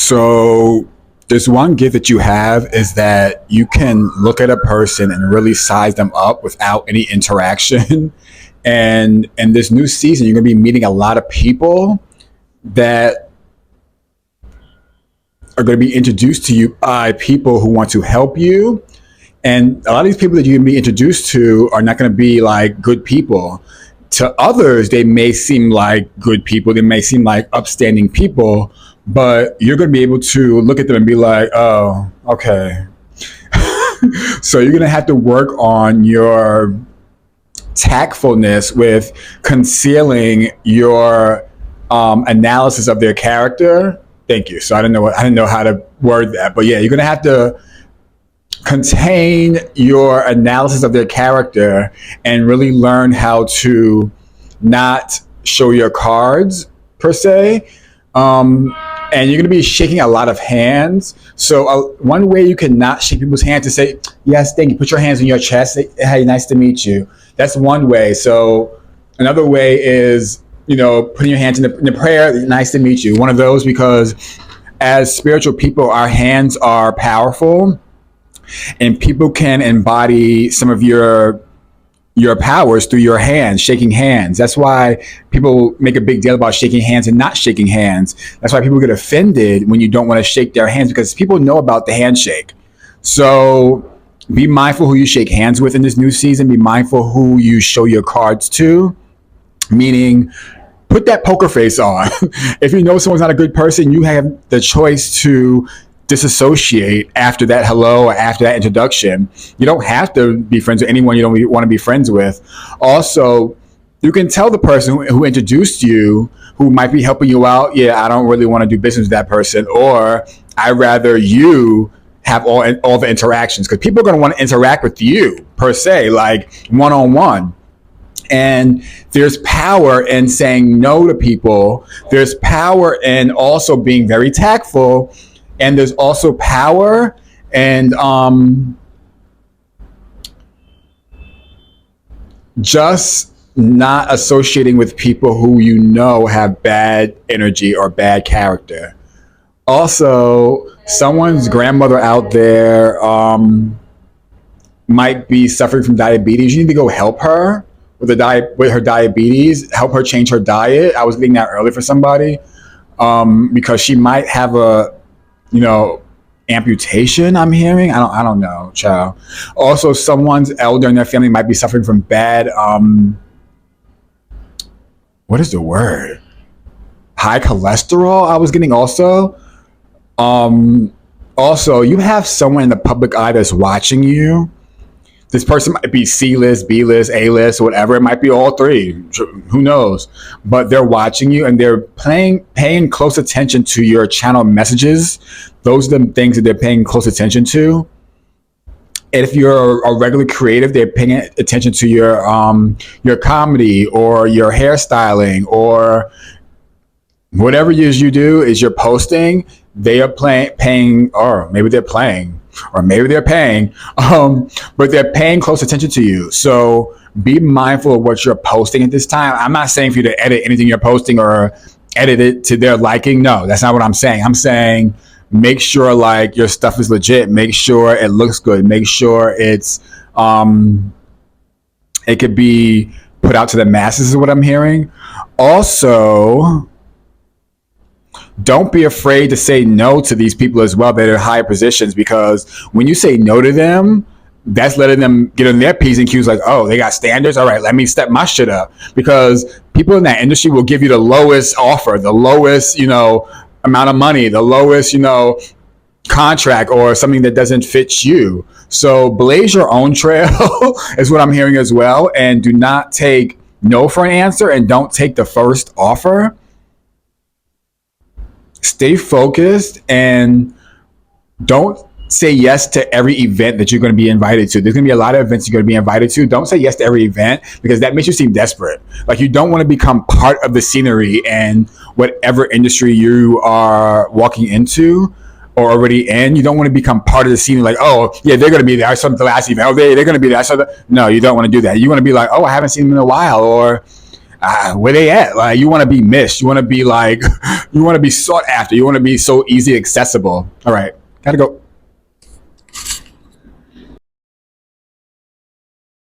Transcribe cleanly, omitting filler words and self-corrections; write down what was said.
So there's one gift that you have is that you can look at a person and really size them up without any interaction. And in this new season, you're going to be meeting a lot of people that are going to be introduced to you by people who want to help you. And a lot of these people that you're going to be introduced to are not going to be like good people. To others, they may seem like good people. They may seem like upstanding people, but you're going to be able to look at them and be like, oh, okay. So you're going to have to work on your tactfulness with concealing your analysis of their character. Thank you. So I didn't know how to word that, but yeah, you're going to have to contain your analysis of their character and really learn how to not show your cards per se. And you're going to be shaking a lot of hands. So one way you can not shake people's hands is say, yes, thank you. Put your hands on your chest. Say, hey, nice to meet you. That's one way. So another way is, putting your hands in the prayer. Nice to meet you. One of those, because as spiritual people, our hands are powerful and people can embody some of your powers through your hands, shaking hands. That's why people make a big deal about shaking hands and not shaking hands. That's why people get offended when you don't want to shake their hands, because people know about the handshake. So be mindful who you shake hands with in this new season. Be mindful who you show your cards to, meaning put that poker face on. If you know someone's not a good person, you have the choice to disassociate after that hello or after that introduction. You don't have to be friends with anyone you don't want to be friends with. Also, you can tell the person who introduced you, who might be helping you out, yeah, I don't really want to do business with that person, or I'd rather you have all the interactions, because people are going to want to interact with you per se, like one-on-one. And there's power in saying no to people. There's power in also being very tactful. And there's also power and just not associating with people who have bad energy or bad character. Also, someone's grandmother out there might be suffering from diabetes. You need to go help her with her diabetes, help her change her diet. I was getting that early for somebody because she might have a amputation, I'm hearing. I don't know, child. Also, someone's elder in their family might be suffering from bad, what is the word? High cholesterol, I was getting also. Also, you have someone in the public eye that's watching you. This person might be C-list, B-list, A-list, whatever. It might be all three. Who knows? But they're watching you and they're paying close attention to your channel messages. Those are the things that they're paying close attention to. And if you're a regular creative, they're paying attention to your comedy or your hairstyling or whatever it is you do is you're posting. They are paying, or maybe they're playing, or maybe they're paying, but they're paying close attention to you. So be mindful of what you're posting at this time. I'm not saying for you to edit anything you're posting or edit it to their liking. No, that's not what I'm saying. I'm saying make sure like your stuff is legit. Make sure it looks good. Make sure it's it could be put out to the masses is what I'm hearing. Also, don't be afraid to say no to these people as well that are in higher positions, because when you say no to them, that's letting them get on their P's and Q's like, oh, they got standards. All right, let me step my shit up, because people in that industry will give you the lowest offer, the lowest, amount of money, the lowest, contract or something that doesn't fit you. So blaze your own trail is what I'm hearing as well. And do not take no for an answer and don't take the first offer. Stay focused and don't say yes to every event that you're going to be invited to. There's going to be a lot of events you're going to be invited to. Don't say yes to every event, because that makes you seem desperate. Like you don't want to become part of the scenery in whatever industry you are walking into or already in. You don't want to become part of the scene like, oh, yeah, they're going to be there. I saw them at the last event. Oh, they're going to be there. No, you don't want to do that. You want to be like, oh, I haven't seen them in a while. Or where they at? Like, you want to be missed. You want to be like, you want to be sought after. You want to be so easy accessible. All right, gotta go.